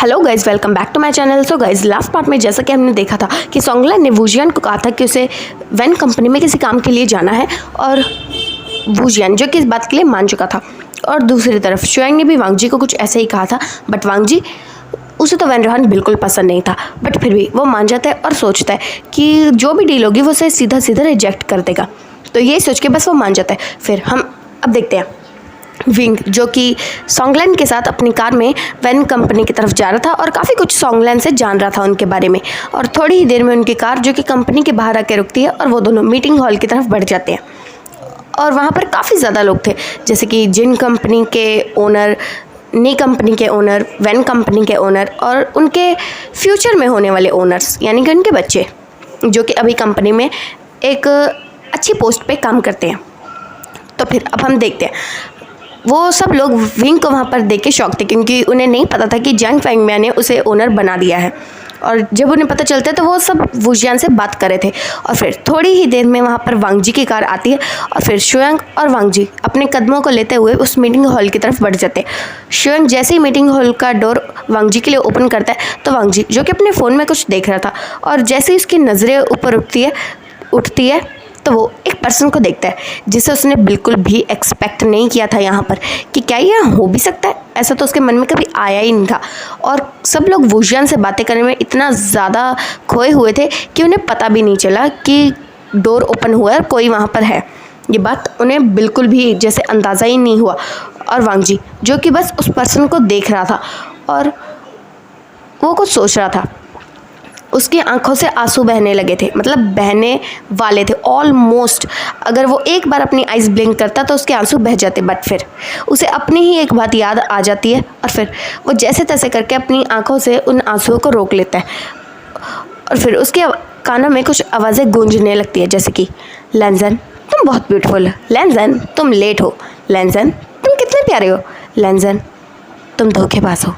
Hello guys, welcome back to my channel. So guys, last part में जैसा कि हमने देखा था कि सोंगलन ने वूजियान को कहा था कि उसे वैन कंपनी में किसी काम के लिए जाना है, और वूजियान जो कि इस बात के लिए मान चुका था। और दूसरी तरफ शुयांग ने भी वांग जी को कुछ ऐसे ही कहा था, बट वांग जी उसे तो वैन रोहन बिल्कुल पसंद नहीं था, बट फिर भी वो मान जाता है और सोचता है कि जो भी डील होगी वो उसे सीधा सीधा रिजेक्ट कर देगा। तो ये सोच के बस वो मान जाता है। फिर हम अब देखते हैं विंग जो कि सोंगलन के साथ अपनी कार में वैन कंपनी की तरफ जा रहा था और काफ़ी कुछ सोंगलन से जान रहा था उनके बारे में। और थोड़ी ही देर में उनकी कार जो कि कंपनी के बाहर आके रुकती है और वो दोनों मीटिंग हॉल की तरफ बढ़ जाते हैं। और वहाँ पर काफ़ी ज़्यादा लोग थे, जैसे कि जिन कंपनी के ओनर, नी कंपनी के ओनर, वैन कंपनी के ओनर और उनके फ्यूचर में होने वाले ओनर्स यानी कि उनके बच्चे जो कि अभी कंपनी में एक अच्छी पोस्ट पे काम करते हैं। तो फिर अब हम देखते हैं, वो सब लोग विंग को वहाँ पर देख के शॉक थे, क्योंकि उन्हें नहीं पता था कि जंग फेंगमिया ने उसे ओनर बना दिया है। और जब उन्हें पता चलता है तो वो सब वूजियान से बात कर रहे थे। और फिर थोड़ी ही देर में वहाँ पर वांग जी की कार आती है और फिर शुयांग और वांग जी अपने कदमों को लेते हुए उस मीटिंग हॉल की तरफ बढ़ जाते हैं। शुयांग जैसे ही मीटिंग हॉल का डोर वांग जी के लिए ओपन करता है तो वांग जी जो कि अपने फ़ोन में कुछ देख रहा था, और जैसे ही उसकी नज़रें ऊपर उठती है तो वो एक पर्सन को देखता है जिसे उसने बिल्कुल भी एक्सपेक्ट नहीं किया था यहाँ पर, कि क्या ये हो भी सकता है। ऐसा तो उसके मन में कभी आया ही नहीं था। और सब लोग वूजियान से बातें करने में इतना ज़्यादा खोए हुए थे कि उन्हें पता भी नहीं चला कि डोर ओपन हुआ है और कोई वहाँ पर है। ये बात उन्हें बिल्कुल भी जैसे अंदाज़ा ही नहीं हुआ। और वांग जी जो कि बस उस पर्सन को देख रहा था और वो कुछ सोच रहा था, उसकी आंखों से आंसू बहने लगे थे, मतलब बहने वाले थे ऑलमोस्ट। अगर वो एक बार अपनी आइज़ ब्लिंक करता तो उसके आंसू बह जाते, बट फिर उसे अपनी ही एक बात याद आ जाती है और फिर वो जैसे तैसे करके अपनी आंखों से उन आंसुओं को रोक लेता है। और फिर उसके कानों में कुछ आवाज़ें गूंजने लगती है, जैसे कि लैंजन तुम बहुत ब्यूटीफुल हो, लैंजन तुम लेट हो, लैंजन तुम कितने प्यारे हो, लैंजन तुम धोखेबाज हो।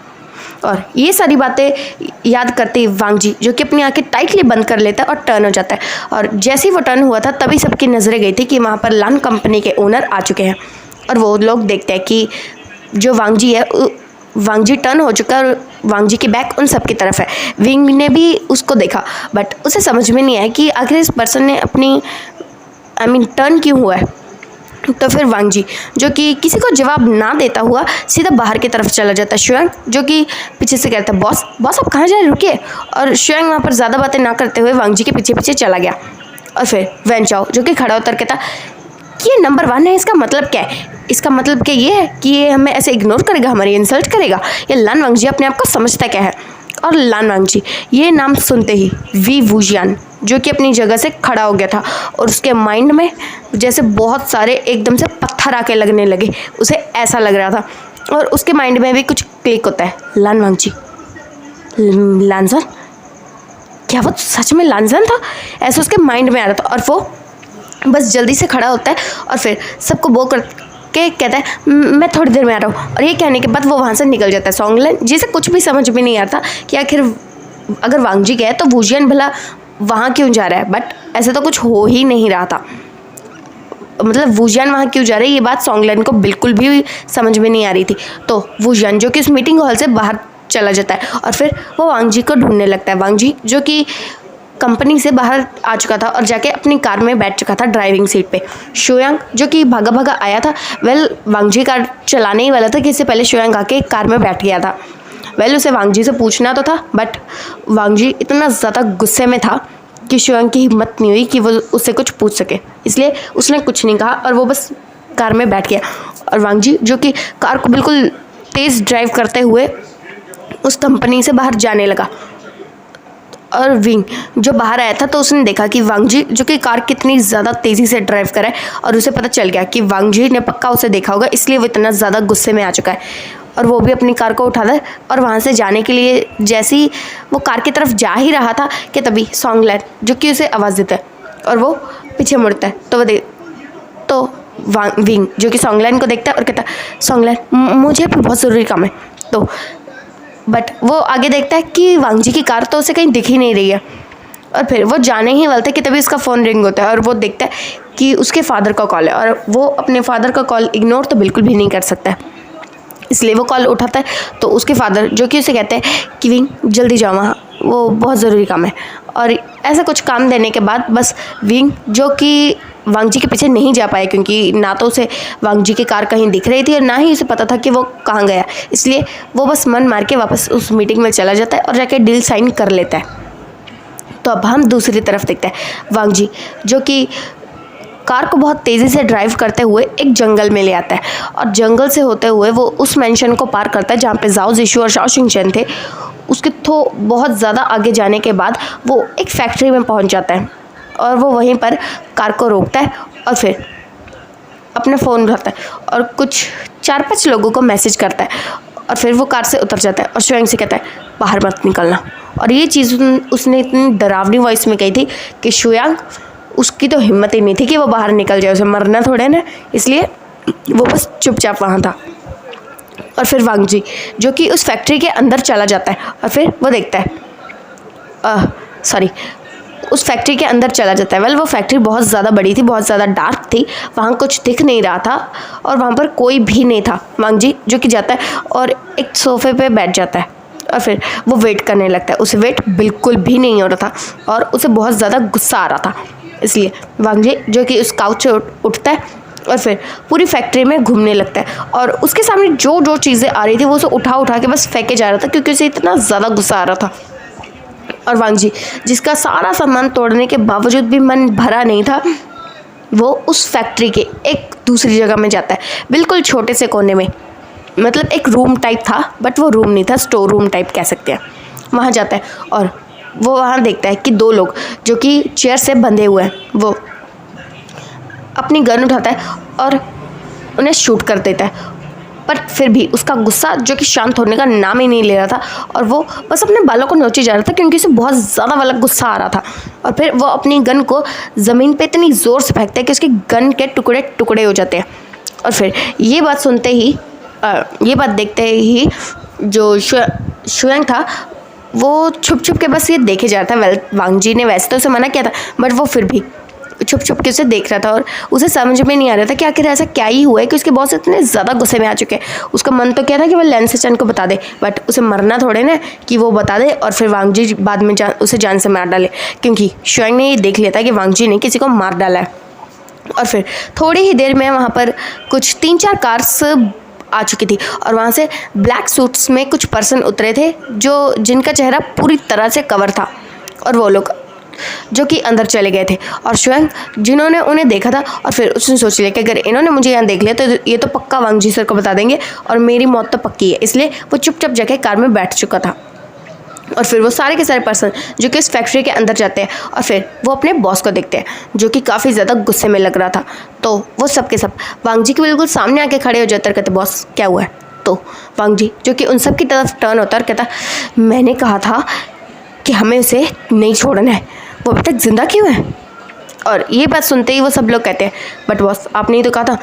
और ये सारी बातें याद करते ही वांग जी जो कि अपनी आंखें टाइटली बंद कर लेता है और टर्न हो जाता है। और जैसे ही वो टर्न हुआ था तभी सबकी नज़रें गई थी कि वहाँ पर लान कंपनी के ओनर आ चुके हैं। और वो लोग देखते हैं कि जो वांग जी है, वांग जी टर्न हो चुका है और वांग जी की बैक उन सब की तरफ है। विंग ने भी उसको देखा, बट उसे समझ में नहीं आया कि आखिर इस पर्सन ने अपनी टर्न क्यों हुआ है। तो फिर वांग जी जो कि किसी को जवाब ना देता हुआ सीधा बाहर की तरफ चला जाता है। शुयांग जो कि पीछे से कहता है बॉस बॉस आप कहाँ जा रहे, रुकिए। और शुयांग वहाँ पर ज़्यादा बातें ना करते हुए वांग जी के पीछे पीछे चला गया। और फिर वैन चाओ जो कि खड़ा उतर कहता कि ये नंबर 1 है, इसका मतलब क्या है, इसका मतलब क्या ये है कि ये हमें ऐसे इग्नोर करेगा, हमारी इंसल्ट करेगा। ये लान वांग जी अपने आप को समझता क्या है। और लान वांग जी ये नाम सुनते ही वी वूजियान जो कि अपनी जगह से खड़ा हो गया था और उसके माइंड में जैसे बहुत सारे एकदम से पत्थर आके लगने लगे, उसे ऐसा लग रहा था। और उसके माइंड में भी कुछ क्लिक होता है, लान वांग जी, लांजन, क्या वो सच में लांजन था, ऐसा उसके माइंड में आ रहा था। और वो बस जल्दी से खड़ा होता है और फिर सबको बो करके कहता है मैं थोड़ी देर में आ रहा हूँ। और ये कहने के बाद वो वहाँ से निकल जाता है। सोंगलन जिसे कुछ भी समझ में नहीं आता कि आखिर अगर वांग जी गए तो वूजियान भला वहाँ क्यों जा रहा है, बट ऐसा तो कुछ हो ही नहीं रहा था। मतलब वूजियान वहाँ क्यों जा रहा है ये बात सोंगलन को बिल्कुल भी समझ में नहीं आ रही थी। तो वूजियान जो कि उस मीटिंग हॉल से बाहर चला जाता है और फिर वो वांग जी को ढूंढने लगता है। वांग जी जो कि कंपनी से बाहर आ चुका था और जाके अपनी कार में बैठ चुका था ड्राइविंग सीट पे। शुयांग जो कि भागा भागा आया था, वांग जी कार चलाने ही वाला था कि इससे पहले शुयांग आके कार में बैठ गया था। उसे वांग जी से पूछना तो था, बट वांग जी इतना ज़्यादा गुस्से में था कि शुयांग की हिम्मत नहीं हुई कि वो उससे कुछ पूछ सके, इसलिए उसने कुछ नहीं कहा और वो बस कार में बैठ गया। और वांग जी जो कि कार को बिल्कुल तेज़ ड्राइव करते हुए उस कंपनी से बाहर जाने लगा। और विंग जो बाहर आया था तो उसने देखा कि वांग जी जो कि कार कितनी ज़्यादा तेज़ी से ड्राइव कर रहा है, और उसे पता चल गया कि वांग जी ने पक्का उसे देखा होगा, इसलिए वो इतना ज़्यादा गुस्से में आ चुका है। और वो भी अपनी कार को उठाता है और वहाँ से जाने के लिए जैसे ही वो कार की तरफ जा ही रहा था कि तभी सोंगलन जो कि उसे आवाज़ देता है और वो पीछे मुड़ता है। तो विंग जो कि सोंगलन को देखता है और कहता है सोंगलन मुझे भी बहुत ज़रूरी काम है। तो बट वो आगे देखता है कि वांग जी की कार तो उसे कहीं दिख ही नहीं रही है। और फिर वो जाने ही वाला था कि तभी उसका फ़ोन रिंग होता है और वो देखता है कि उसके फादर का कॉल है, और वो अपने फादर का कॉल इग्नोर तो बिल्कुल भी नहीं कर सकता है। इसलिए वो कॉल उठाता है। तो उसके फादर जो कि उसे कहते हैं कि विंग जल्दी जाओ वहाँ, वो बहुत ज़रूरी काम है। और ऐसा कुछ काम देने के बाद बस विंग जो कि वांग जी के पीछे नहीं जा पाए, क्योंकि ना तो उसे वांग जी की कार कहीं दिख रही थी और ना ही उसे पता था कि वो कहाँ गया, इसलिए वो बस मन मार के वापस उस मीटिंग में चला जाता है और जाके डील साइन कर लेता है। तो अब हम दूसरी तरफ देखते हैं वांग जी जो कि कार को बहुत तेज़ी से ड्राइव करते हुए एक जंगल में ले आता है, और जंगल से होते हुए वो उस मेंशन को पार करता है जहाँ पे जाओ जिशु और शाओ शिंगचैन थे। उसके तो बहुत ज़्यादा आगे जाने के बाद वो एक फैक्ट्री में पहुँच जाता है, और वो वहीं पर कार को रोकता है और फिर अपना फ़ोन उठाता है और कुछ 4-5 लोगों को मैसेज करता है, और फिर वो कार से उतर जाता है और स्वयं से कहता है बाहर मत निकलना। और ये चीज़ उसने इतनी डरावनी वॉइस में कही थी कि शुयांग उसकी तो हिम्मत ही नहीं थी कि वो बाहर निकल जाए, उसे मरना थोड़े ना, इसलिए वो बस चुपचाप वहाँ था। और फिर वांग जी जो कि उस फैक्ट्री के अंदर चला जाता है और फिर वो देखता है उस फैक्ट्री के अंदर चला जाता है। वेल वो फैक्ट्री बहुत ज़्यादा बड़ी थी, बहुत ज़्यादा डार्क थी, वहाँ कुछ दिख नहीं रहा था और वहाँ पर कोई भी नहीं था। वांग जी जो कि जाता है और एक सोफे पे बैठ जाता है और फिर वो वेट करने लगता है। उसे वेट बिल्कुल भी नहीं हो रहा था और उसे बहुत ज़्यादा गुस्सा आ रहा था, इसलिए वांग जी जो कि उस काउच से उठता है और फिर पूरी फैक्ट्री में घूमने लगता है, और उसके सामने जो जो चीज़ें आ रही थी वो उसे उठा उठा के बस फेंके जा रहा था, क्योंकि उसे इतना ज़्यादा गुस्सा आ रहा था। और वांग जी जिसका सारा सामान तोड़ने के बावजूद भी मन भरा नहीं था, वो उस फैक्ट्री के एक दूसरी जगह में जाता है, बिल्कुल छोटे से कोने में, मतलब एक रूम टाइप था बट वो रूम नहीं था, स्टोर रूम टाइप कह सकते हैं। वहाँ जाता है और वो वहाँ देखता है कि 2 लोग जो कि चेयर से बंधे हुए हैं, वो अपनी गन उठाता है और उन्हें शूट कर देता है। पर फिर भी उसका गुस्सा जो कि शांत होने का नाम ही नहीं ले रहा था, और वो बस अपने बालों को नोचे जा रहा था क्योंकि उसे बहुत ज़्यादा वाला गुस्सा आ रहा था। और फिर वो अपनी गन को ज़मीन पे इतनी ज़ोर से फेंकता है कि उसकी गन के टुकड़े टुकड़े हो जाते हैं। और फिर ये बात सुनते ही ये बात देखते ही जो शुयांग था वो छुप छुप के बस ये देखे जा रहा था। वेल वांग जी ने वैसे तो उसे मना किया था, बट वो फिर भी छुप छुप के उसे देख रहा था और उसे समझ में नहीं आ रहा था कि आखिर ऐसा क्या ही हुआ है कि उसके बॉस इतने ज़्यादा गुस्से में आ चुके हैं। उसका मन तो क्या था कि वो लैन सेचन को बता दे, बट उसे मरना थोड़े ना कि वो बता दे और फिर वांग जी बाद में उसे जान से मार डाले, क्योंकि शुयांग ने ये देख लिया था कि वांग जी ने किसी को मार डाला है। और फिर थोड़ी ही देर में वहाँ पर कुछ 3-4 कार्स आ चुकी थी और वहाँ से ब्लैक सूट्स में कुछ पर्सन उतरे थे जो जिनका चेहरा पूरी तरह से कवर था, और वो लोग जो कि अंदर चले गए थे। और शुयांग जिन्होंने उन्हें देखा था और फिर उसने सोच लिया कि अगर इन्होंने मुझे यहाँ देख लिया तो ये तो पक्का वांग जी सर को बता देंगे और मेरी मौत तो पक्की है, इसलिए वो चुपचाप जाके कार में बैठ चुका था। और फिर वो सारे के सारे पर्सन जो कि इस फैक्ट्री के अंदर जाते हैं और फिर वो अपने बॉस को देखते हैं जो कि काफ़ी ज़्यादा गुस्से में लग रहा था। तो वो सब के सब वांग जी के बिल्कुल सामने आके खड़े हो जाते और कहते बॉस क्या हुआ है। तो वांग जी जो कि उन सब की तरफ टर्न होता और कहता मैंने कहा था कि हमें उसे नहीं छोड़ना है, वो अभी तक ज़िंदा क्यों है। और ये बात सुनते ही वो सब लोग कहते हैं बट बॉस आपने ही तो कहा था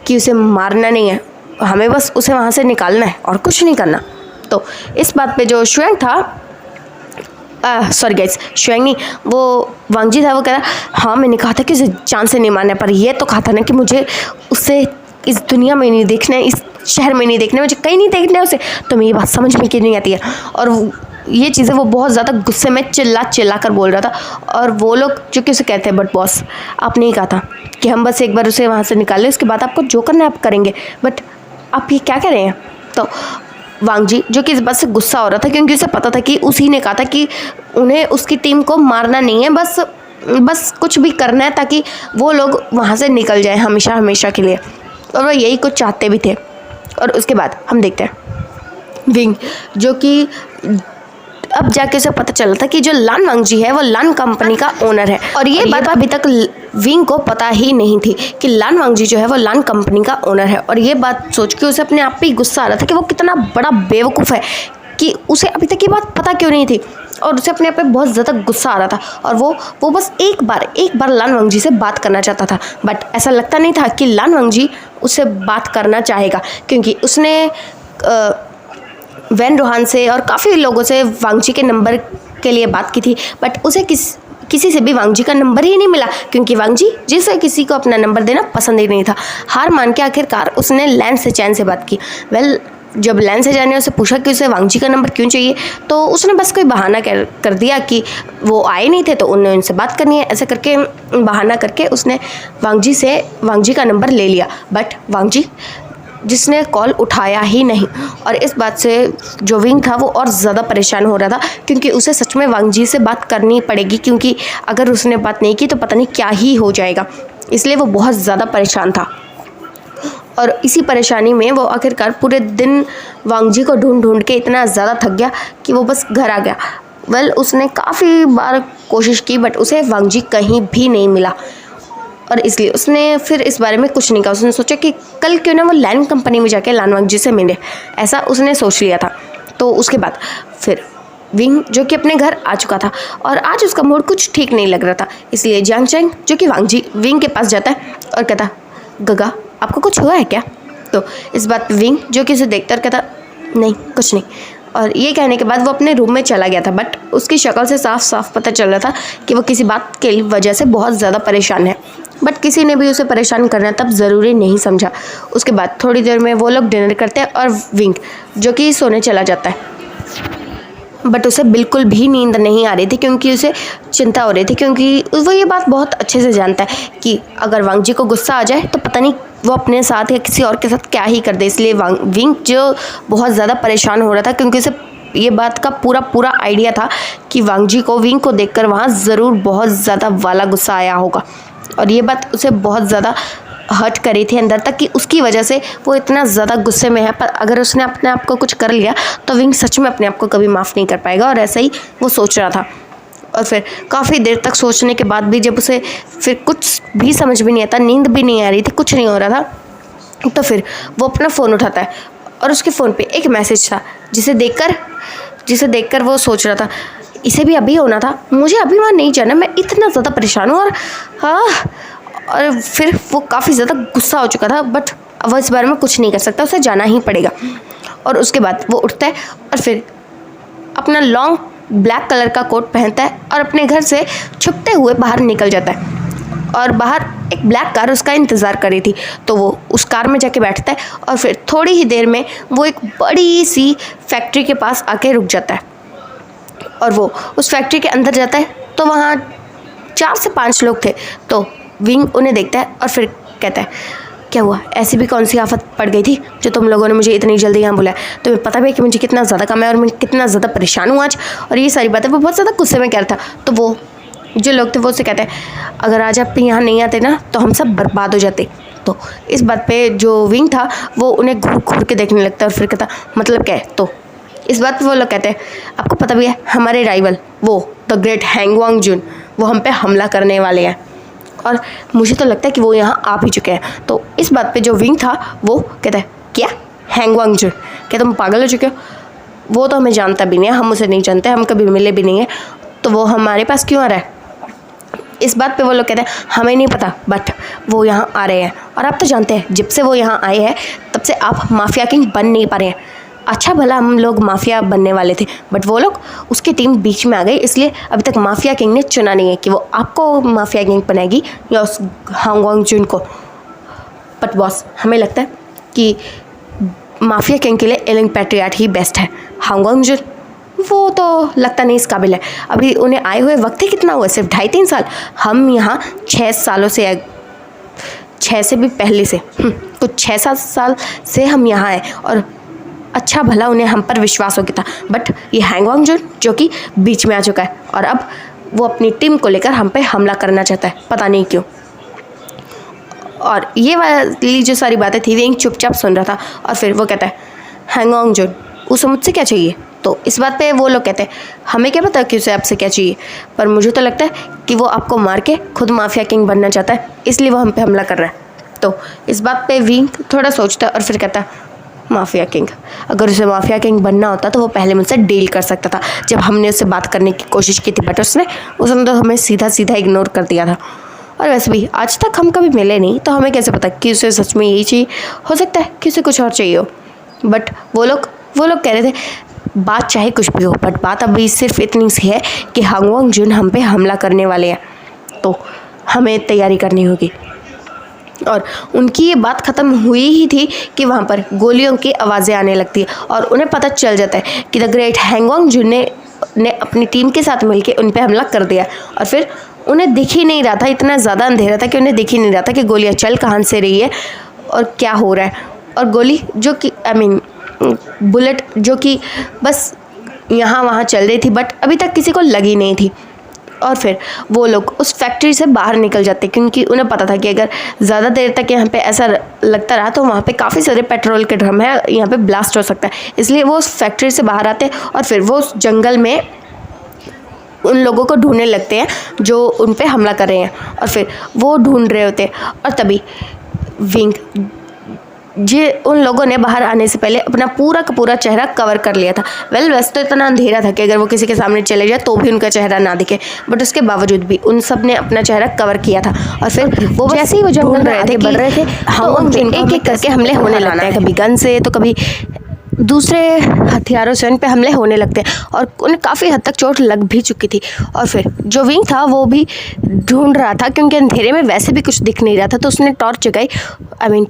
कि उसे मारना नहीं है, हमें बस उसे वहाँ से निकालना है और कुछ नहीं करना। तो इस बात पे जो शुयांग था सॉरी गाइस शुयांग नहीं वो वांग जी था, वो कह रहा हाँ मैंने कहा था कि उसे जान से नहीं मारना, पर ये तो कहा था ना कि मुझे उससे इस दुनिया में नहीं देखना है, इस शहर में नहीं देखना है, मुझे कहीं नहीं देखना है उसे। तो मेरी बात समझ में क्यों नहीं आती है। और ये चीज़ें वो बहुत ज़्यादा गुस्से में चिल्ला कर बोल रहा था। और वो लोग जो कि उसे कहते हैं बट बॉस आपने ही कहा था कि हम बस एक बार उसे वहाँ से निकाल लें, उसके बाद आपको जो करना है आप करेंगे, बट आप ये क्या कह रहे हैं। तो वांग जी जो कि इस बात से गुस्सा हो रहा था क्योंकि उसे पता था कि उसी ने कहा था कि उन्हें उसकी टीम को मारना नहीं है, बस कुछ भी करना है ताकि वो लोग वहाँ से निकल जाएं हमेशा हमेशा के लिए, और वो यही कुछ चाहते भी थे। और उसके बाद हम देखते हैं विंग जो कि अब जाके उसे पता चला था कि जो लान वांग जी है वो लान कंपनी का ओनर है, और ये बात अभी तक विंग को पता ही नहीं थी कि लान वांग जी जो है वो लान कंपनी का ओनर है। और ये बात सोच के उसे अपने आप पे ही गुस्सा आ रहा था कि वो कितना बड़ा बेवकूफ़ है कि उसे अभी तक ये बात पता क्यों नहीं थी, और उसे अपने आप पे बहुत ज़्यादा गुस्सा आ रहा था। और वो बस एक बार लान वांग जी से बात करना चाहता था, बट ऐसा लगता नहीं था कि लान वांग जी उससे बात करना चाहेगा, क्योंकि उसने वैन रोहान से और काफ़ी लोगों से वांग जी के नंबर के लिए बात की थी, बट उसे किसी से भी वांग जी का नंबर ही नहीं मिला, क्योंकि वांग जी जिसे किसी को अपना नंबर देना पसंद ही नहीं था। हार मान के आखिरकार उसने लैन सेचैन से बात की। वेल जब लैन से जाने उसे पूछा कि उसे वांगजी का नंबर क्यों चाहिए, तो उसने बस कोई बहाना कर दिया कि वो आए नहीं थे तो उन्हें उनसे बात करनी है। ऐसा करके बहाना करके उसने वांगजी का नंबर ले लिया। बट वांगजी जिसने कॉल उठाया ही नहीं, और इस बात से जो विंग था वो और ज़्यादा परेशान हो रहा था, क्योंकि उसे सच में वांगजी से बात करनी पड़ेगी, क्योंकि अगर उसने बात नहीं की तो पता नहीं क्या ही हो जाएगा। इसलिए वो बहुत ज़्यादा परेशान था। और इसी परेशानी में वो आखिरकार पूरे दिन वांगजी को ढूंढ के इतना ज़्यादा थक गया कि वो बस घर आ गया। उसने काफ़ी बार कोशिश की बट उसे वांगजी कहीं भी नहीं मिला, और इसलिए उसने फिर इस बारे में कुछ नहीं कहा। उसने सोचा कि कल क्यों ना वो लैन कंपनी में जाके लान वांगजी से मिले, ऐसा उसने सोच लिया था। तो उसके बाद फिर विंग जो कि अपने घर आ चुका था और आज उसका मूड कुछ ठीक नहीं लग रहा था, इसलिए जियांग चैंग जो कि वांगजी विंग के पास जाता है और कहता, गगा आपको कुछ हुआ है क्या? तो इस बात पे विंग जो कि उसे देखता और कहता, नहीं कुछ नहीं। और ये कहने के बाद वो अपने रूम में चला गया था, बट उसकी शक्ल से साफ साफ पता चल रहा था कि वो किसी बात की वजह से बहुत ज़्यादा परेशान है। बट किसी ने भी उसे परेशान करना तब ज़रूरी नहीं समझा। उसके बाद थोड़ी देर में वो लोग डिनर करते हैं और विंग जो कि सोने चला जाता है। बट उसे बिल्कुल भी नींद नहीं आ रही थी, क्योंकि उसे चिंता हो रही थी, क्योंकि वो ये बात बहुत अच्छे से जानता है कि अगर वांगजी को गुस्सा आ जाए तो पता नहीं वो अपने साथ या किसी और के साथ क्या ही कर दे। इसलिए विंग जो बहुत ज़्यादा परेशान हो रहा था, क्योंकि उसे ये बात का पूरा आइडिया था कि वांगजी को विंग को देखकर वहाँ ज़रूर बहुत ज़्यादा वाला गुस्सा आया होगा, और ये बात उसे बहुत ज़्यादा हर्ट करी थी अंदर तक कि उसकी वजह से वो इतना ज़्यादा गुस्से में है। पर अगर उसने अपने आप को कुछ कर लिया तो विंग सच में अपने आप को कभी माफ़ नहीं कर पाएगा, और ऐसा ही वो सोच रहा था। और फिर काफ़ी देर तक सोचने के बाद भी जब उसे फिर कुछ भी समझ में नहीं आता, नींद भी नहीं आ रही थी, कुछ नहीं हो रहा था, तो फिर वो अपना फ़ोन उठाता है और उसके फ़ोन पे एक मैसेज था जिसे देखकर वो सोच रहा था, इसे भी अभी होना था, मुझे अभी वहाँ नहीं जाना, मैं इतना ज़्यादा परेशान हूँ। और फिर वो काफ़ी ज़्यादा गुस्सा हो चुका था, बट अब इस बारे में कुछ नहीं कर सकता, उसे जाना ही पड़ेगा। और उसके बाद वो उठता है और फिर अपना लॉन्ग ब्लैक कलर का कोट पहनता है और अपने घर से छुपते हुए बाहर निकल जाता है। और बाहर एक ब्लैक कार उसका इंतज़ार कर रही थी, तो वो उस कार में जाके बैठता है और फिर थोड़ी ही देर में वो एक बड़ी सी फैक्ट्री के पास आके रुक जाता है। और वो उस फैक्ट्री के अंदर जाता है तो वहाँ 4 से 5 लोग थे। तो विंग उन्हें देखता है और फिर कहता है, क्या हुआ, ऐसी भी कौन सी आफत पड़ गई थी जो तुम लोगों ने मुझे इतनी जल्दी यहाँ बुलाया? तुम्हें पता भी है कि मुझे कितना ज़्यादा काम है और मैं कितना ज़्यादा परेशान हूँ आज। और ये सारी बातें वो बहुत ज़्यादा गुस्से में कह रहा था। तो वो जो लोग थे वो उससे कहते हैं, अगर आज आप यहाँ नहीं आते ना तो हम सब बर्बाद हो जाते। तो इस बात पे जो विंग था वो उन्हें घूर के देखने लगता है और फिर कहता, मतलब क्या है? तो इस बात पे वो लोग कहते हैं, आपको पता भी है हमारे राइवल वो द ग्रेट हैंगवांग जुन वो हम पे हमला करने वाले हैं, और मुझे तो लगता है कि वो यहाँ आ भी चुके हैं। तो इस बात पे जो विंग था वो कहता है, क्या हैंगवांग जुन, क्या तुम पागल हो चुके हो? वो तो हमें जानता भी नहीं है, हम उसे नहीं जानते, हम कभी मिले भी नहीं हैं, तो वो हमारे पास क्यों आ रहा है? इस बात पे वो लोग कहते हैं, हमें नहीं पता, बट वो यहाँ आ रहे हैं। और आप तो जानते हैं जब से वो यहाँ आए हैं तब से आप माफिया किंग बन नहीं पा रहे हैं। अच्छा भला हम लोग माफिया बनने वाले थे, बट वो लोग उसकी टीम बीच में आ गई, इसलिए अभी तक माफिया किंग ने चुना नहीं है कि वो आपको माफिया किंग बनाएगी या उस हैंगवांग जुन को। बट बॉस, हमें लगता है कि माफिया किंग के लिए एलिंग पैट्रियाट ही बेस्ट है। हैंगवांग जुन वो तो लगता नहीं इस काबिल है। अभी उन्हें आए हुए वक्त ही कितना हुआ, सिर्फ 2.5-3 साल। हम यहाँ 6 सालों से 6 से भी पहले से कुछ 6-7 साल से हम यहाँ आए, और अच्छा भला उन्हें हम पर विश्वास हो गया था। बट ये हैंगवांग जुन जो कि बीच में आ चुका है और अब वो अपनी टीम को लेकर हम पे हमला करना चाहता है, पता नहीं क्यों। और ये वाली जो सारी बातें थी विंग चुपचाप सुन रहा था और फिर वो कहता है, हैंगवांग जुन उसे मुझसे क्या चाहिए? तो इस बात पे वो लोग कहते हैं, हमें क्या पता कि उसे आपसे क्या चाहिए, पर मुझे तो लगता है कि वो आपको मार के खुद माफिया किंग बनना चाहता है, इसलिए वो हम पे हमला कर रहा है। तो इस बात पे विंग थोड़ा सोचता है और फिर कहता है, माफिया किंग, अगर उसे माफिया किंग बनना होता तो वो पहले मुझसे डील कर सकता था जब हमने उससे बात करने की कोशिश की थी, बट उसने तो हमें सीधा इग्नोर कर दिया था। और वैसे भी आज तक हम कभी मिले नहीं, तो हमें कैसे पता कि उसे सच में यही चाहिए, हो सकता है कि उसे कुछ और चाहिए हो। बट वो लोग कह रहे थे, बात चाहे कुछ भी हो, बट बात अभी सिर्फ इतनी सी है कि हैंगवांग जुन हम पे हमला करने वाले हैं, तो हमें तैयारी करनी होगी। और उनकी ये बात ख़त्म हुई ही थी कि वहाँ पर गोलियों की आवाज़ें आने लगती है और उन्हें पता चल जाता है कि द ग्रेट हैंगओंग जुन ने अपनी टीम के साथ मिलकर उन पर हमला कर दिया। और फिर उन्हें दिख ही नहीं रहा था, इतना ज़्यादा अंधेरा था कि उन्हें दिख ही नहीं रहा था कि गोलियाँ चल कहाँ से रही है और क्या हो रहा है। और गोली जो कि बुलेट जो कि बस यहाँ वहाँ चल रही थी बट अभी तक किसी को लगी नहीं थी। और फिर वो लोग उस फैक्ट्री से बाहर निकल जाते क्योंकि उन्हें पता था कि अगर ज़्यादा देर तक यहाँ पे ऐसा लगता रहा तो वहाँ पे काफ़ी सारे पेट्रोल के ड्रम है, यहाँ पे ब्लास्ट हो सकता है। इसलिए वो उस फैक्ट्री से बाहर आते और फिर वो उस जंगल में उन लोगों को ढूंढने लगते हैं जो उन पे हमला कर रहे हैं। और फिर वो ढूंढ रहे होते और तभी विंग जे उन लोगों ने बाहर आने से पहले अपना पूरा का पूरा चेहरा कवर कर लिया था। वैसे तो इतना अंधेरा था कि अगर वो किसी के सामने चले जाए तो भी उनका चेहरा ना दिखे, बट उसके बावजूद भी उन सब ने अपना चेहरा कवर किया था। और फिर वो जैसे ही वो जंगल बढ़ रहे थे हम एक एक करके हमले होने लगते हैं, कभी गन से तो कभी दूसरे हथियारों से उन पे हमले होने लगते हैं और उन्हें काफ़ी हद तक चोट लग भी चुकी थी। और फिर जो विंग था वो भी ढूंढ रहा था क्योंकि अंधेरे में वैसे भी कुछ दिख नहीं रहा था, तो उसने टॉर्च जगाई,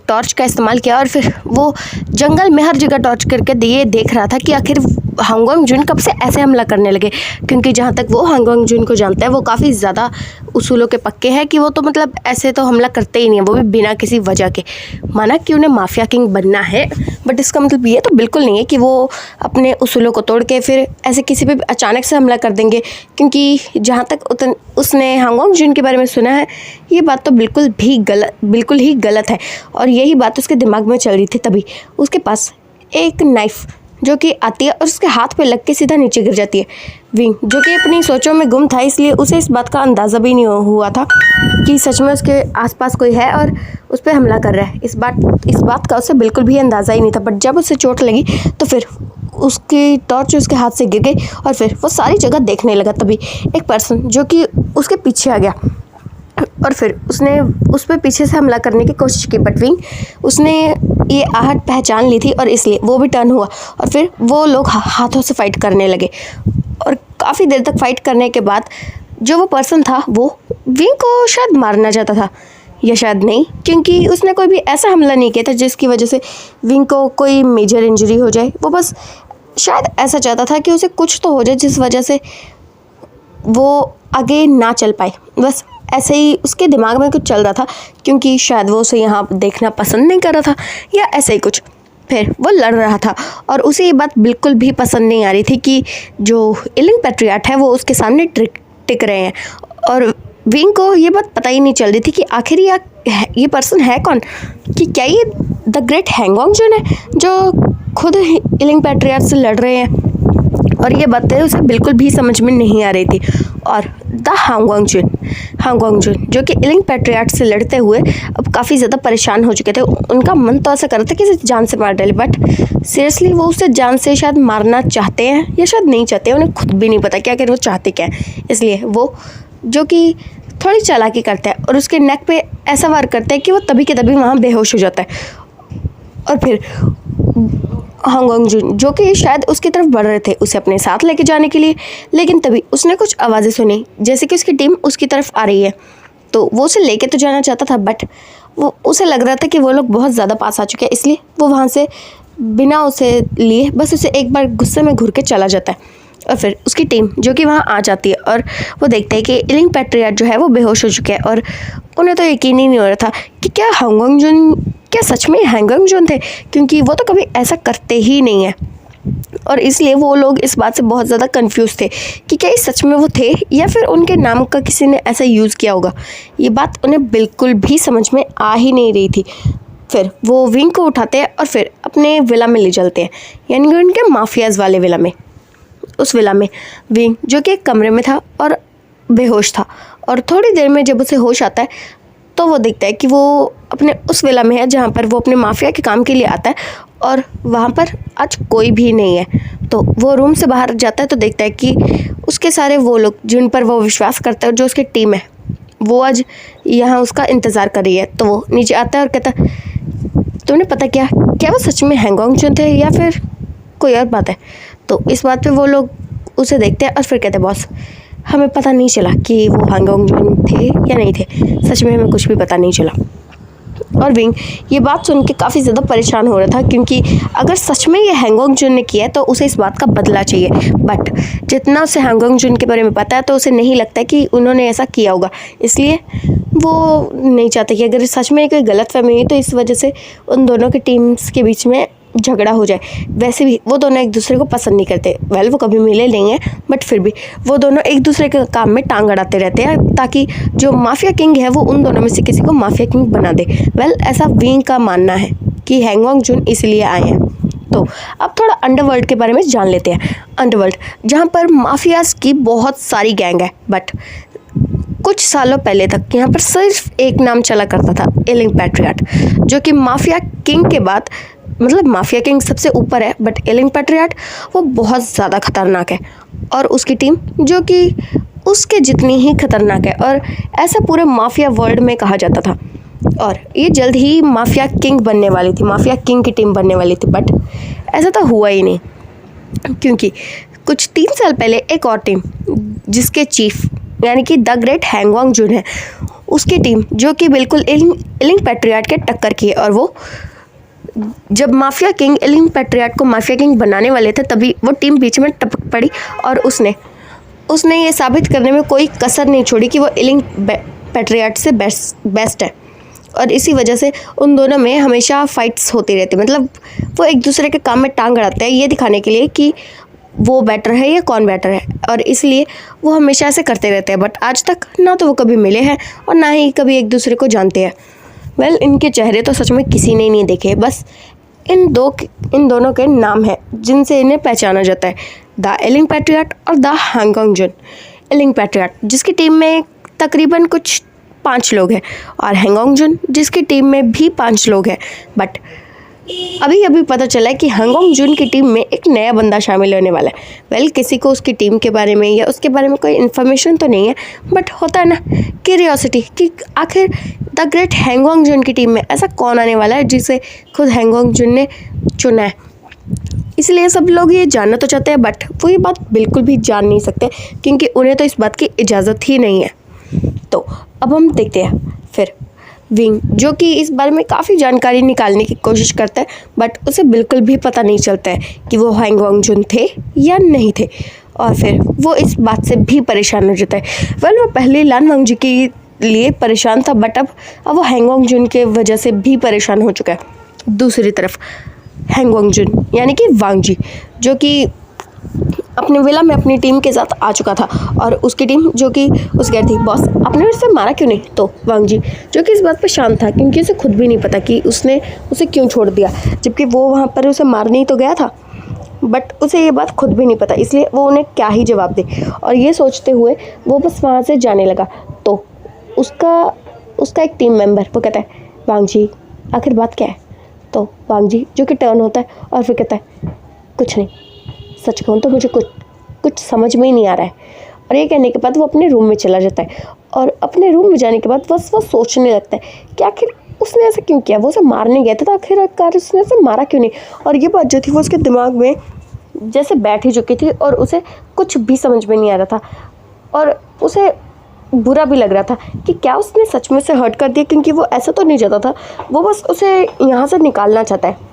टॉर्च का इस्तेमाल किया और फिर वो जंगल में हर जगह टॉर्च करके ये देख रहा था कि आखिर हैंगओंग जुन कब से ऐसे हमला करने लगे। क्योंकि जहाँ तक वो हैंगओंग जुन को जानता है वो काफ़ी ज़्यादा उसूलों के पक्के हैं कि वो तो मतलब ऐसे तो हमला करते ही नहीं है, वो भी बिना किसी वजह के। माना कि उन्हें माफिया किंग बनना है बट इसका मतलब ये तो बिल्कुल नहीं है कि वो अपने उसूलों को तोड़ के फिर ऐसे किसी पे अचानक से हमला कर देंगे। क्योंकि जहाँ तक उसने हैंगओंग जुन के बारे में सुना है ये बात तो बिल्कुल ही गलत है और यही बात उसके दिमाग में चल रही थी। तभी उसके पास एक नाइफ़ जो कि आती है और उसके हाथ पे लग के सीधा नीचे गिर जाती है। विंग जो कि अपनी सोचों में गुम था इसलिए उसे इस बात का अंदाज़ा भी नहीं हुआ था कि सच में उसके आसपास कोई है और उस पर हमला कर रहा है। इस बात का उसे बिल्कुल भी अंदाज़ा ही नहीं था। बट जब उसे चोट लगी तो फिर उसकी टॉर्च उसके हाथ से गिर गई और फिर वो सारी जगह देखने लगा। तभी एक पर्सन जो कि उसके पीछे आ गया और फिर उसने उस पर पीछे से हमला करने की कोशिश की बट विंग उसने ये आहट पहचान ली थी और इसलिए वो भी टर्न हुआ और फिर वो लोग हाथों से फाइट करने लगे। और काफ़ी देर तक फाइट करने के बाद जो वो पर्सन था वो विंग को शायद मारना चाहता था या शायद नहीं, क्योंकि उसने कोई भी ऐसा हमला नहीं किया था जिसकी वजह से विंग को कोई मेजर इंजरी हो जाए। वो बस शायद ऐसा चाहता था कि उसे कुछ तो हो जाए जिस वजह से वो आगे ना चल पाए। बस ऐसे ही उसके दिमाग में कुछ चल रहा था क्योंकि शायद वो उसे यहाँ देखना पसंद नहीं कर रहा था या ऐसे ही कुछ। फिर वो लड़ रहा था और उसे ये बात बिल्कुल भी पसंद नहीं आ रही थी कि जो इलिंग पैट्रियट है वो उसके सामने टिक रहे हैं। और विंग को ये बात पता ही नहीं चल रही थी कि आखिर ये पर्सन है कौन, कि क्या ये द ग्रेट हैंगओंग जुन है जो खुद इलिंग पैट्रियट से लड़ रहे हैं। और ये बातें उसे बिल्कुल भी समझ में नहीं आ रही थी। और द हैंगओंग जुन जो कि इलिंग पैट्रियट से लड़ते हुए अब काफ़ी ज़्यादा परेशान हो चुके थे। उनका मन तो ऐसा कर रहा था कि इसे जान से मार डाले, बट सीरियसली वो उसे जान से शायद मारना चाहते हैं या शायद नहीं चाहते, उन्हें खुद भी नहीं पता कि आखिर वो चाहते क्या है। इसलिए वो जो कि थोड़ी चालाकी करता है और उसके नेक पे ऐसा वार करता है कि वो तभी के तभी वहाँ बेहोश हो जाता है। और फिर हैंगओंग जुन जो कि शायद उसकी तरफ बढ़ रहे थे उसे अपने साथ लेके जाने के लिए, लेकिन तभी उसने कुछ आवाज़ें सुनी जैसे कि उसकी टीम उसकी तरफ आ रही है। तो वो उसे लेके तो जाना चाहता था बट वो उसे लग रहा था कि वो लोग बहुत ज़्यादा पास आ चुके हैं, इसलिए वो वहाँ से बिना उसे लिए बस उसे एक बार गुस्से में घूर के चला जाता है। और फिर उसकी टीम जो कि वहाँ आ जाती है और वो देखते हैं कि इलिंग पैट्रियट जो है वो बेहोश हो चुके हैं। और उन्हें तो यकीन ही नहीं हो रहा था कि क्या हैंगओंग जुन क्या सच में हैंगओंग जुन थे, क्योंकि वो तो कभी ऐसा करते ही नहीं है। और इसलिए वो लोग इस बात से बहुत ज़्यादा कंफ्यूज थे कि क्या ये सच में वो थे या फिर उनके नाम का किसी ने ऐसा यूज़ किया होगा। ये बात उन्हें बिल्कुल भी समझ में आ ही नहीं रही थी। फिर वो विंग को उठाते हैं और फिर अपने विला में ले चलते हैं, यानी कि उनके माफियाज़ वाले विला में। उस विला में विंग जो कि एक कमरे में था और बेहोश था और थोड़ी देर में जब उसे होश आता है तो वो देखता है कि वो अपने उस विला में है जहाँ पर वो अपने माफिया के काम के लिए आता है और वहाँ पर आज कोई भी नहीं है। तो वो रूम से बाहर जाता है तो देखता है कि उसके सारे वो लोग जिन पर वो विश्वास करता है, जो उसकी टीम है, वो आज यहाँ उसका इंतज़ार कर रही है। तो वो नीचे आता है और कहता है, तुमने पता क्या वो सच में हैंगओंग जुन थे या फिर कोई और बात है। तो इस बात पे वो लोग उसे देखते हैं और फिर कहते हैं, बॉस हमें पता नहीं चला कि वो हैंगओंग जुन थे या नहीं थे, सच में हमें कुछ भी पता नहीं चला। और विंग ये बात सुन के काफ़ी ज़्यादा परेशान हो रहा था, क्योंकि अगर सच में ये हैंगोंग जुन ने किया है तो उसे इस बात का बदला चाहिए। बट जितना उसे हैंगोंग जुन के बारे में पता है तो उसे नहीं लगता कि उन्होंने ऐसा किया होगा, इसलिए वो नहीं चाहते कि अगर सच में कोई गलतफहमी हुई तो इस वजह से उन दोनों की टीम्स के बीच में झगड़ा हो जाए। वैसे भी वो दोनों एक दूसरे को पसंद नहीं करते, वो कभी मिले नहीं हैं, बट फिर भी वो दोनों एक दूसरे के काम में टांग अड़ाते रहते हैं ताकि जो माफिया किंग है वो उन दोनों में से किसी को माफिया किंग बना दे। ऐसा विंग का मानना है कि हैंगोंग जुन इसलिए आए हैं। तो अब थोड़ा अंडरवर्ल्ड के बारे में जान लेते हैं। अंडरवर्ल्ड जहाँ पर माफियाज की बहुत सारी गैंग है, बट कुछ सालों पहले तक यहाँ पर सिर्फ एक नाम चला करता था, एलिंग पैट्रियाट, जो कि माफिया किंग के बाद माफिया किंग सबसे ऊपर है, बट एलिंग पैट्रियाट वो बहुत ज़्यादा खतरनाक है और उसकी टीम जो कि उसके जितनी ही खतरनाक है, और ऐसा पूरे माफिया वर्ल्ड में कहा जाता था। और ये जल्द ही माफिया किंग बनने वाली थी, माफिया किंग की टीम बनने वाली थी, बट ऐसा तो हुआ ही नहीं, क्योंकि कुछ 3 साल पहले एक और टीम जिसके चीफ यानी कि द ग्रेट हैंगोंग जुन है, उसकी टीम जो कि बिल्कुल एलिंग पैट्रियाट के टक्कर की है, और वो जब माफिया किंग एलिंग पैट्रियाट को माफिया किंग बनाने वाले थे तभी वो टीम बीच में टपक पड़ी, और उसने ये साबित करने में कोई कसर नहीं छोड़ी कि वो एलिंग पैट्रियाट से बेस्ट है। और इसी वजह से उन दोनों में हमेशा फाइट्स होती रहती, वो एक दूसरे के काम में टांग अड़ाते हैं ये दिखाने के लिए कि वो बेटर है या कौन बेटर है, और इसलिए वो हमेशा ऐसे करते रहते हैं। बट आज तक ना तो वो कभी मिले हैं और ना ही कभी एक दूसरे को जानते हैं। इनके चेहरे तो सच में किसी ने नहीं देखे, बस इन दोनों के नाम हैं जिनसे इन्हें पहचाना जाता है, द एलिंग पैट्रियाट और द हैंगोंग जुन। एलिंग पैट्रियाट जिसकी टीम में तकरीबन कुछ 5 लोग हैं, और हैंगोंग जुन जिसकी टीम में भी 5 लोग हैं। बट अभी पता चला है कि हैंगोंग जुन की टीम में एक नया बंदा शामिल होने वाला है। किसी को उसकी टीम के बारे में या उसके बारे में कोई इन्फॉर्मेशन तो नहीं है, बट होता है ना क्यूरियोसिटी कि आखिर द ग्रेट हैंगोंग जुन की टीम में ऐसा कौन आने वाला है जिसे खुद हैंगोंग जुन ने चुना है। इसलिए सब लोग ये जानना तो चाहते हैं, बट वो ये बात बिल्कुल भी जान नहीं सकते क्योंकि उन्हें तो इस बात की इजाज़त ही नहीं है। तो अब हम देखते हैं फिर विंग जो कि इस बारे में काफ़ी जानकारी निकालने की कोशिश करता है, बट उसे बिल्कुल भी पता नहीं चलता है कि वो हैंगोंग जुन थे या नहीं थे, और फिर वो इस बात से भी परेशान हो जाता है। वो पहले लान वांगजी के लिए परेशान था, बट अब वो हैंगोंग जुन के वजह से भी परेशान हो चुका है। दूसरी तरफ हैंगोंग जुन यानी कि वांगजी जो कि अपने विला में अपनी टीम के साथ आ चुका था, और उसकी टीम जो कि उस कह रही थी बॉस आपने उसे मारा क्यों नहीं। तो वांगजी जो कि इस बात पर शांत था क्योंकि उसे खुद भी नहीं पता कि उसने उसे क्यों छोड़ दिया, जबकि वो वहाँ पर उसे मारने ही तो गया था, बट उसे ये बात खुद भी नहीं पता, इसलिए वो उन्हें क्या ही जवाब दे। और ये सोचते हुए वो बस वहाँ से जाने लगा। तो उसका एक टीम मेंबर वो कहता है वांगजी आखिर बात क्या है। तो वांगजी जो कि टर्न होता है और फिर कहता है कुछ नहीं, सच कहूँ तो मुझे कुछ समझ में ही नहीं आ रहा है। और ये कहने के बाद वो अपने रूम में चला जाता है, और अपने रूम में जाने के बाद बस वो सोचने लगता है कि आखिर उसने ऐसा क्यों किया, वो उसे मारने गया था तो आखिरकार उसने उसे मारा क्यों नहीं। और ये बात जो थी वो उसके दिमाग में जैसे बैठ ही चुकी थी, और उसे कुछ भी समझ में नहीं आ रहा था, और उसे बुरा भी लग रहा था कि क्या उसने सच में से हर्ट कर दिया, क्योंकि वो ऐसा तो नहीं चाहता था, वो बस उसे यहाँ से निकालना चाहता है,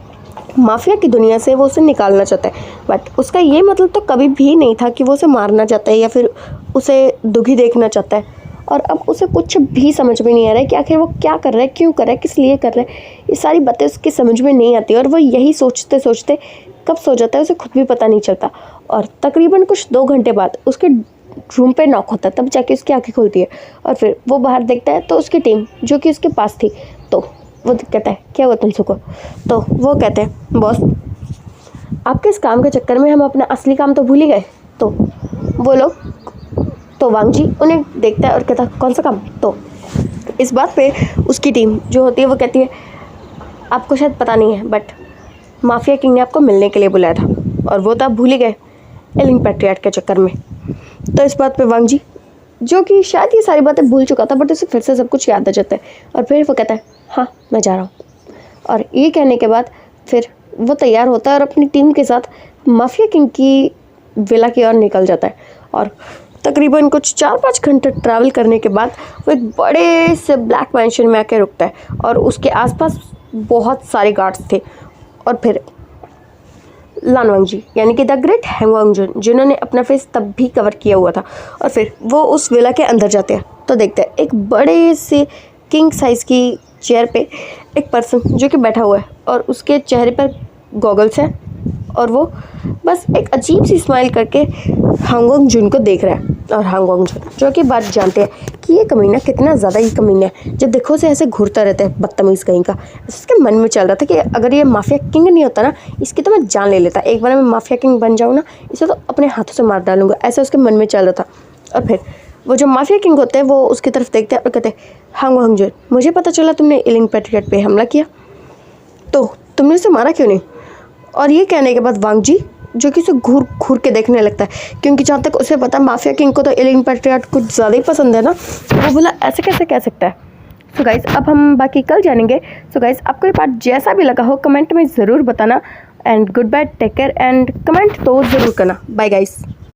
माफिया की दुनिया से वो उसे निकालना चाहता है। बट उसका ये मतलब तो कभी भी नहीं था कि वो उसे मारना चाहता है या फिर उसे दुखी देखना चाहता है। और अब उसे कुछ भी समझ में नहीं आ रहा है कि आखिर वो क्या कर रहा है, क्यों कर रहा है, किस लिए कर रहा है। ये सारी बातें उसकी समझ में नहीं आती, और वो यही सोचते सोचते कब सो जाता है उसे खुद भी पता नहीं चलता। और तकरीबन कुछ 2 घंटे बाद उसके रूम पे नॉक होता है, तब जाके उसकी आंखें खुलती है, और फिर वो बाहर देखता है तो उसकी टीम जो कि उसके पास थी। तो वो कहता है क्या हुआ तुम सबको। तो वो कहते हैं बॉस आपके इस काम के चक्कर में हम अपना असली काम तो भूल ही गए। तो वो लोग तो वांगजी उन्हें देखता है और कहता है कौन सा काम। तो इस बात पे उसकी टीम जो होती है वो कहती है आपको शायद पता नहीं है, बट माफिया किंग ने आपको मिलने के लिए बुलाया था, और वो तो आप भूल ही गए एलिंग पैट्रियाट के चक्कर में। तो इस बात पे वांगजी जो कि शायद ये सारी बातें भूल चुका था, बट उसे फिर से सब कुछ याद आ जाता है, और फिर वो कहता है हाँ मैं जा रहा हूँ। और ये कहने के बाद फिर वो तैयार होता है और अपनी टीम के साथ माफिया किंग की विला की ओर निकल जाता है। और तकरीबन कुछ 4-5 घंटे ट्रैवल करने के बाद वो एक बड़े से ब्लैक मैंशन में आके रुकता है और उसके आसपास बहुत सारे गार्ड्स थे। और फिर लान वांगजी यानी कि द ग्रेट हैंग वांगजुन, जिन्होंने अपना फेस तब भी कवर किया हुआ था, और फिर वो उस विला के अंदर जाते हैं तो देखते हैं एक बड़े से किंग साइज़ की चेयर पे एक पर्सन जो कि बैठा हुआ है और उसके चेहरे पर गॉगल्स हैं और वो बस एक अजीब सी स्माइल करके हांग वांगजुन को देख रहा है। और हांग वांगजुन जो कि बात जानते हैं कि ये कमीना कितना ज़्यादा ही कमीना है, जब देखो से ऐसे घूरता रहता है बदतमीज़ कहीं का। उसके मन में चल रहा था कि अगर ये माफिया किंग नहीं होता ना, इसकी तो मैं जान ले लेता, एक बार मैं माफिया किंग बन जाऊँ ना, इसे तो अपने हाथों से मार डालूंगा, ऐसा उसके मन में चल रहा था। और फिर वो जो माफिया किंग होते हैं वो उसकी तरफ देखते हैं और कहते हैं, हांग वांगजुन, मुझे पता चला तुमने इलिंग पैट्रियट पे हमला किया, तो तुमने उसे मारा क्यों नहीं? और ये कहने के बाद वांग जी जो कि उसे घूर घूर के देखने लगता है, क्योंकि जहाँ तक उसे पता माफिया किंग को तो इलिंग पैट्रियट कुछ ज़्यादा ही पसंद है ना, तो वो बोला ऐसे कैसे कह सकता है। सो गाइस अब हम बाकी कल जानेंगे। सो गाइस आपको ये पार्ट जैसा भी लगा हो कमेंट में ज़रूर बताना, and good bye, take care, and comment तो ज़रूर करना। Bye guys.